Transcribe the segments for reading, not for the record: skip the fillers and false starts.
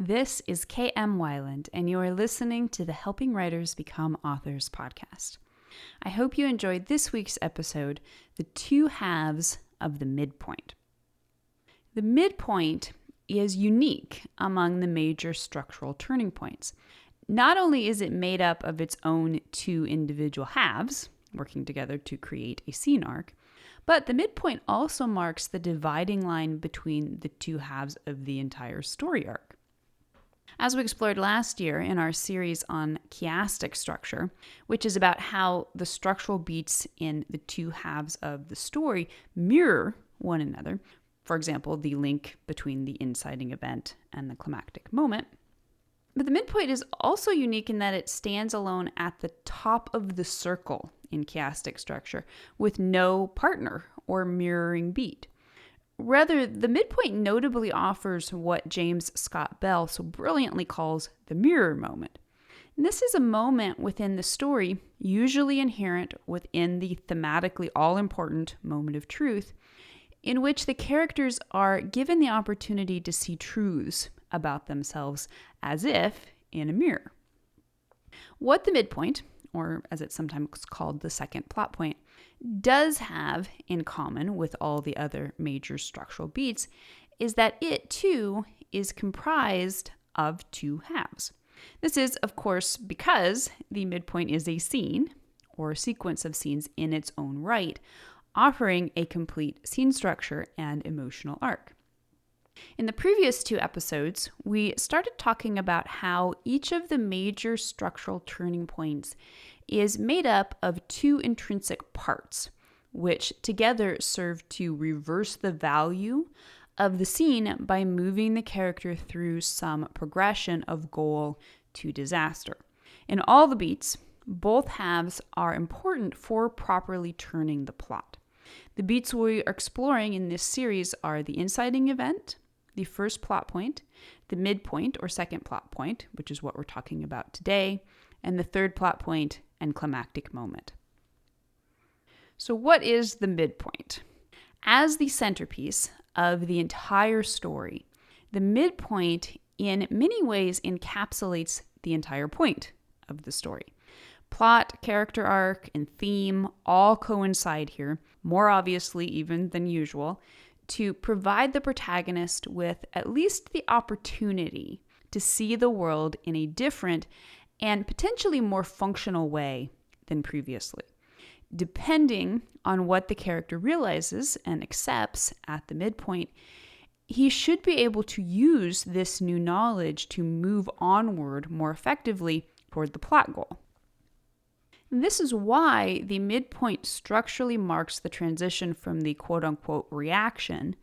This is K.M. Weiland, and you are listening to the Helping Writers Become Authors podcast. I hope you enjoyed this week's episode, The Two Halves of the Midpoint. The midpoint is unique among the major structural turning points. Not only is it made up of its own two individual halves, working together to create a scene arc, but the midpoint also marks the dividing line between the two halves of the entire story arc. As we explored last year in our series on chiastic structure, which is about how the structural beats in the two halves of the story mirror one another, for example, the link between the inciting event and the climactic moment. But the midpoint is also unique in that it stands alone at the top of the circle in chiastic structure with no partner or mirroring beat. Rather, the midpoint notably offers what James Scott Bell so brilliantly calls the mirror moment. And this is a moment within the story, usually inherent within the thematically all-important moment of truth, in which the characters are given the opportunity to see truths about themselves as if in a mirror. What the midpoint, or as it's sometimes called the second plot point, does have in common with all the other major structural beats is that it too is comprised of two halves. This is, of course, because the midpoint is a scene or a sequence of scenes in its own right, offering a complete scene structure and emotional arc. In the previous two episodes, we started talking about how each of the major structural turning points is made up of two intrinsic parts, which together serve to reverse the value of the scene by moving the character through some progression of goal to disaster. In all the beats, both halves are important for properly turning the plot. The beats we are exploring in this series are the inciting event, the first plot point, the midpoint or second plot point, which is what we're talking about today, and the third plot point and climactic moment. So what is the midpoint? As the centerpiece of the entire story, the midpoint in many ways encapsulates the entire point of the story. Plot, character arc, and theme all coincide here, more obviously even than usual, to provide the protagonist with at least the opportunity to see the world in a different and potentially more functional way than previously. Depending on what the character realizes and accepts at the midpoint, he should be able to use this new knowledge to move onward more effectively toward the plot goal. This is why the midpoint structurally marks the transition from the quote-unquote reaction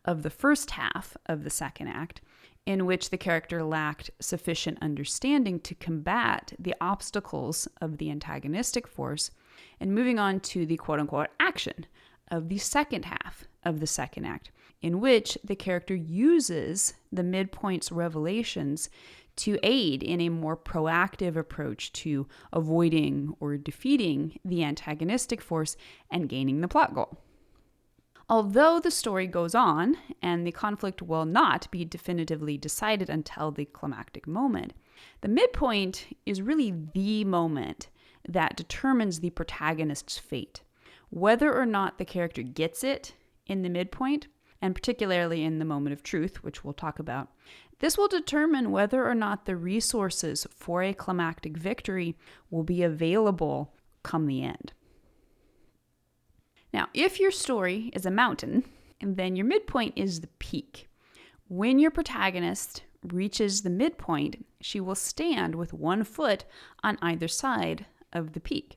of the first half of the second act, in which the character lacked sufficient understanding to combat the obstacles of the antagonistic force, and moving on to the quote-unquote action of the second half of the second act, in which the character uses the midpoint's revelations to aid in a more proactive approach to avoiding or defeating the antagonistic force and gaining the plot goal. Although the story goes on, and the conflict will not be definitively decided until the climactic moment, the midpoint is really the moment that determines the protagonist's fate. Whether or not the character gets it in the midpoint, and particularly in the moment of truth, which we'll talk about, this will determine whether or not the resources for a climactic victory will be available come the end. Now, if your story is a mountain, then your midpoint is the peak. When your protagonist reaches the midpoint, she will stand with one foot on either side of the peak.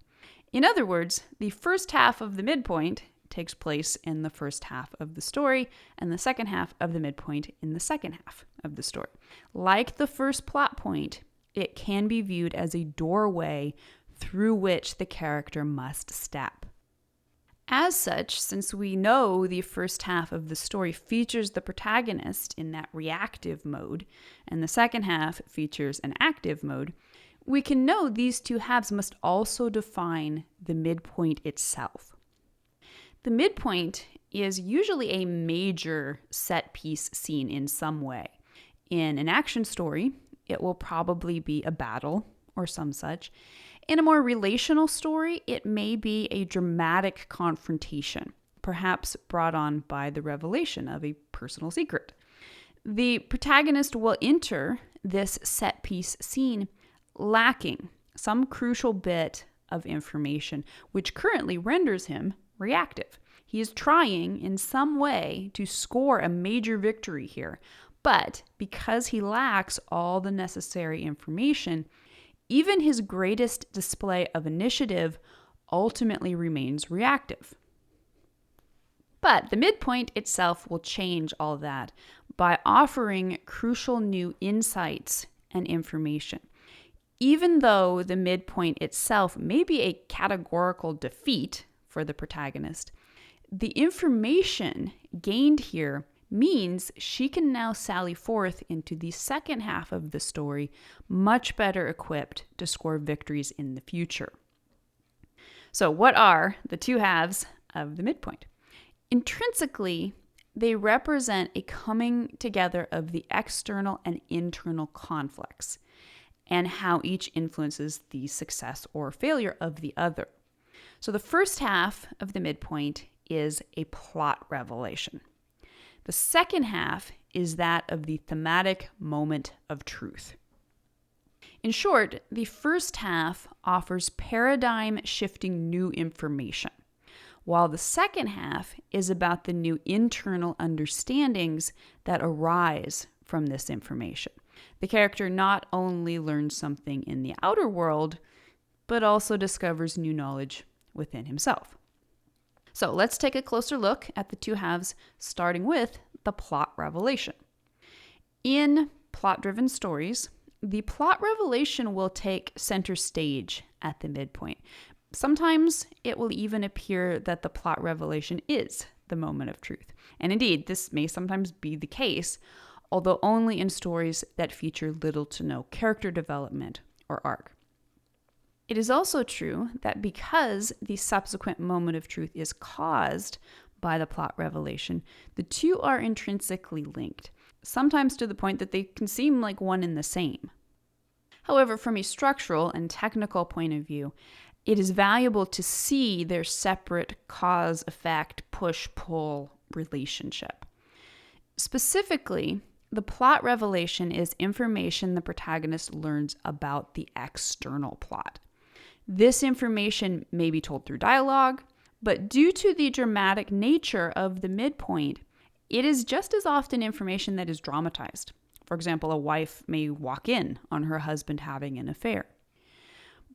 In other words, the first half of the midpoint takes place in the first half of the story, and the second half of the midpoint in the second half of the story. Like the first plot point, it can be viewed as a doorway through which the character must step. As such, since we know the first half of the story features the protagonist in that reactive mode, and the second half features an active mode, we can know these two halves must also define the midpoint itself. The midpoint is usually a major set piece scene in some way. In an action story, it will probably be a battle or some such. In a more relational story, it may be a dramatic confrontation, perhaps brought on by the revelation of a personal secret. The protagonist will enter this set piece scene lacking some crucial bit of information, which currently renders him reactive. He is trying in some way to score a major victory here, but because he lacks all the necessary information, even his greatest display of initiative ultimately remains reactive. But the midpoint itself will change all that by offering crucial new insights and information. Even though the midpoint itself may be a categorical defeat for the protagonist, the information gained here means she can now sally forth into the second half of the story much better equipped to score victories in the future. So what are the two halves of the midpoint? Intrinsically, they represent a coming together of the external and internal conflicts and how each influences the success or failure of the other. So the first half of the midpoint is a plot revelation. The second half is that of the thematic moment of truth. In short, the first half offers paradigm-shifting new information, while the second half is about the new internal understandings that arise from this information. The character not only learns something in the outer world, but also discovers new knowledge within himself. So let's take a closer look at the two halves, starting with the plot revelation. In plot-driven stories, the plot revelation will take center stage at the midpoint. Sometimes it will even appear that the plot revelation is the moment of truth. And indeed, this may sometimes be the case, although only in stories that feature little to no character development or arc. It is also true that because the subsequent moment of truth is caused by the plot revelation, the two are intrinsically linked, sometimes to the point that they can seem like one and the same. However, from a structural and technical point of view, it is valuable to see their separate cause-effect, push-pull relationship. Specifically, the plot revelation is information the protagonist learns about the external plot. This information may be told through dialogue, but due to the dramatic nature of the midpoint, it is just as often information that is dramatized. For example, a wife may walk in on her husband having an affair.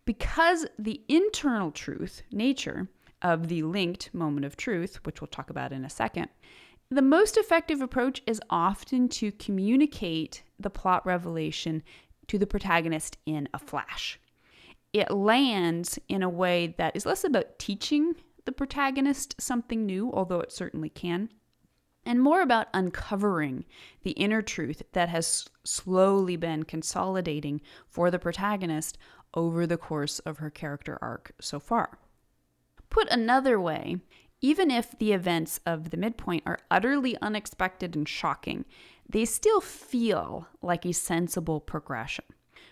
Because the internal truth nature of the linked moment of truth, which we'll talk about in a second, the most effective approach is often to communicate the plot revelation to the protagonist in a flash. It lands in a way that is less about teaching the protagonist something new, although it certainly can, and more about uncovering the inner truth that has slowly been consolidating for the protagonist over the course of her character arc so far. Put another way, even if the events of the midpoint are utterly unexpected and shocking, they still feel like a sensible progression.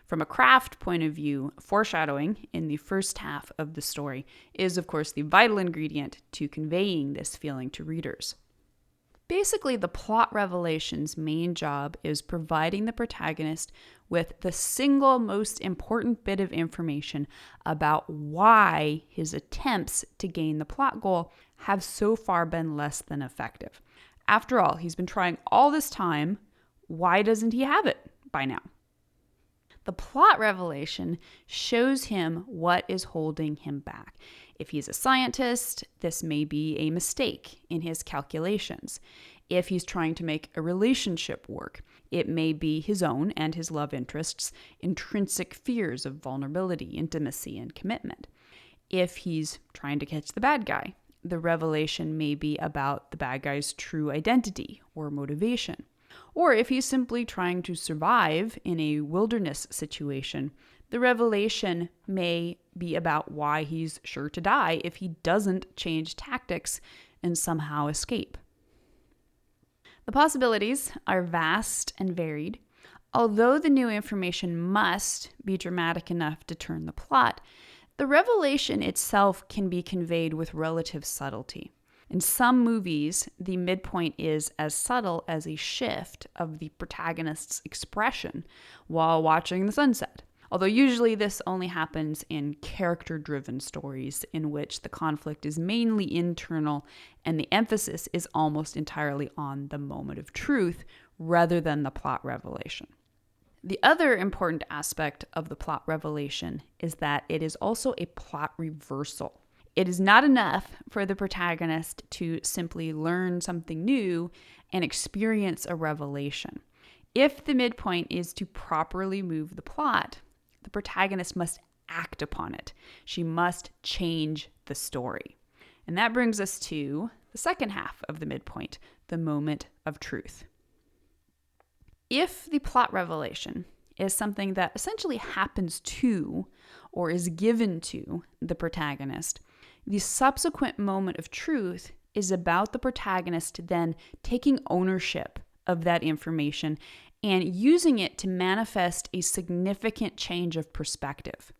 From a craft point of view, foreshadowing in the first half of the story is, of course, the vital ingredient to conveying this feeling to readers. Basically, the plot revelation's main job is providing the protagonist with the single most important bit of information about why his attempts to gain the plot goal have so far been less than effective. After all, he's been trying all this time. Why doesn't he have it by now? The plot revelation shows him what is holding him back. If he's a scientist, this may be a mistake in his calculations. If he's trying to make a relationship work, it may be his own and his love interest's intrinsic fears of vulnerability, intimacy, and commitment. If he's trying to catch the bad guy, the revelation may be about the bad guy's true identity or motivation. Or if he's simply trying to survive in a wilderness situation, the revelation may be about why he's sure to die if he doesn't change tactics and somehow escape. The possibilities are vast and varied, Although the new information must be dramatic enough to turn the plot, the revelation itself can be conveyed with relative subtlety. In some movies, the midpoint is as subtle as a shift of the protagonist's expression while watching the sunset. Although usually this only happens in character-driven stories in which the conflict is mainly internal and the emphasis is almost entirely on the moment of truth rather than the plot revelation. The other important aspect of the plot revelation is that it is also a plot reversal. It is not enough for the protagonist to simply learn something new and experience a revelation. If the midpoint is to properly move the plot, the protagonist must act upon it. She must change the story. And that brings us to the second half of the midpoint, the moment of truth. If the plot revelation is something that essentially happens to or is given to the protagonist, the subsequent moment of truth is about the protagonist then taking ownership of that information and using it to manifest a significant change of perspective.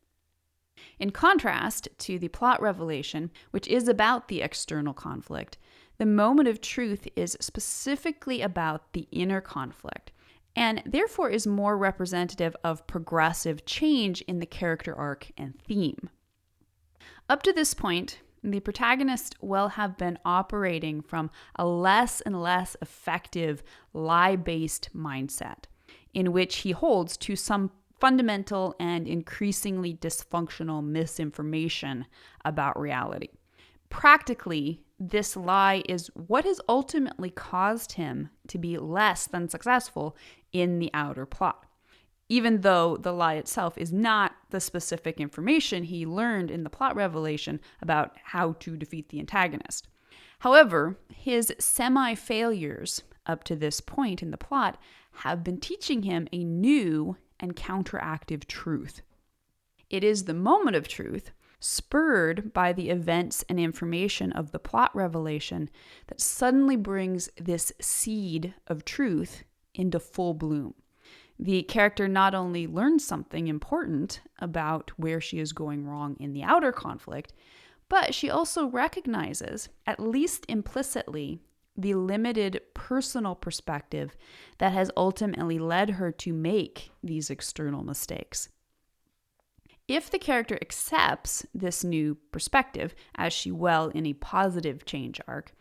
In contrast to the plot revelation, which is about the external conflict, the moment of truth is specifically about the inner conflict, and therefore is more representative of progressive change in the character arc and theme. Up to this point, the protagonist will have been operating from a less and less effective lie-based mindset, in which he holds to some fundamental and increasingly dysfunctional misinformation about reality. Practically, this lie is what has ultimately caused him to be less than successful in the outer plot, even though the lie itself is not the specific information he learned in the plot revelation about how to defeat the antagonist. However, his semi-failures up to this point in the plot have been teaching him a new and counteractive truth. It is the moment of truth, spurred by the events and information of the plot revelation, that suddenly brings this seed of truth into full bloom. The character not only learns something important about where she is going wrong in the outer conflict, but she also recognizes, at least implicitly, the limited personal perspective that has ultimately led her to make these external mistakes. If the character accepts this new perspective, as she will in a positive change arc,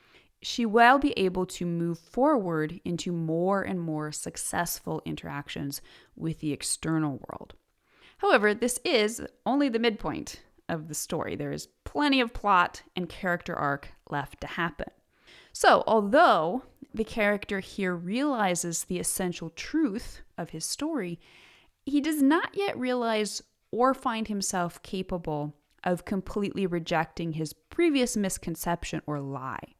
she will be able to move forward into more and more successful interactions with the external world. However, this is only the midpoint of the story. There is plenty of plot and character arc left to happen. So, although the character here realizes the essential truth of his story, he does not yet realize or find himself capable of completely rejecting his previous misconception or lie.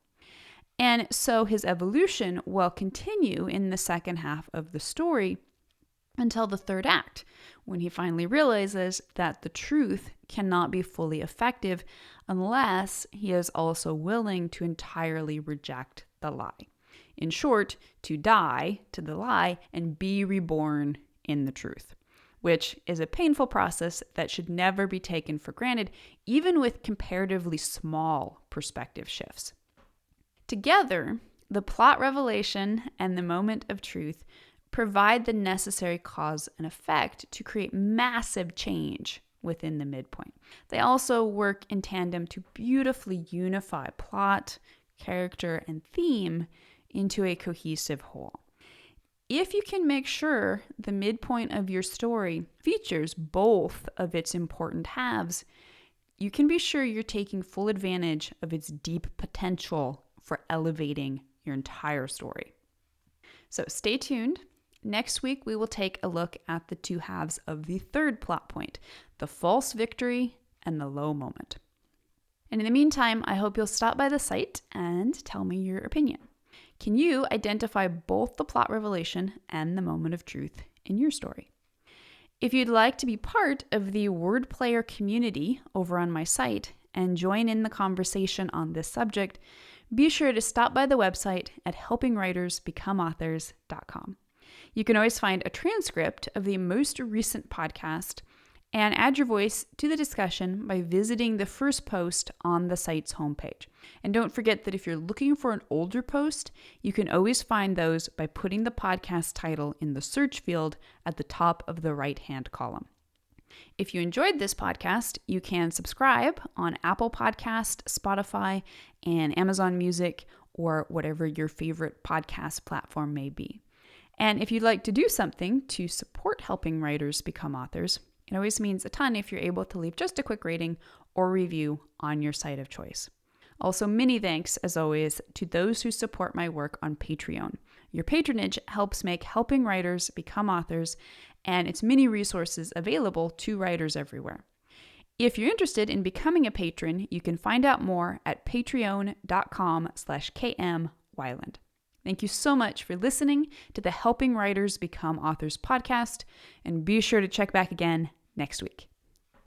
And so his evolution will continue in the second half of the story until the third act, when he finally realizes that the truth cannot be fully effective unless he is also willing to entirely reject the lie. In short, to die to the lie and be reborn in the truth, which is a painful process that should never be taken for granted, even with comparatively small perspective shifts. Together, the plot revelation and the moment of truth provide the necessary cause and effect to create massive change within the midpoint. They also work in tandem to beautifully unify plot, character, and theme into a cohesive whole. If you can make sure the midpoint of your story features both of its important halves, you can be sure you're taking full advantage of its deep potential for elevating your entire story. So stay tuned. Next week, we will take a look at the two halves of the third plot point, the false victory and the low moment. And in the meantime, I hope you'll stop by the site and tell me your opinion. Can you identify both the plot revelation and the moment of truth in your story? If you'd like to be part of the word player community over on my site and join in the conversation on this subject, be sure to stop by the website at helpingwritersbecomeauthors.com. You can always find a transcript of the most recent podcast and add your voice to the discussion by visiting the first post on the site's homepage. And don't forget that if you're looking for an older post, you can always find those by putting the podcast title in the search field at the top of the right-hand column. If you enjoyed this podcast, you can subscribe on Apple Podcast, Spotify, and Amazon Music, or whatever your favorite podcast platform may be. And if you'd like to do something to support helping writers become authors, it always means a ton if you're able to leave just a quick rating or review on your site of choice. Also, many thanks, as always, to those who support my work on Patreon. Your patronage helps make helping writers become authors, and it's many resources available to writers everywhere. If you're interested in becoming a patron, you can find out more at patreon.com/kmweiland. Thank you so much for listening to the Helping Writers Become Authors podcast, and be sure to check back again next week.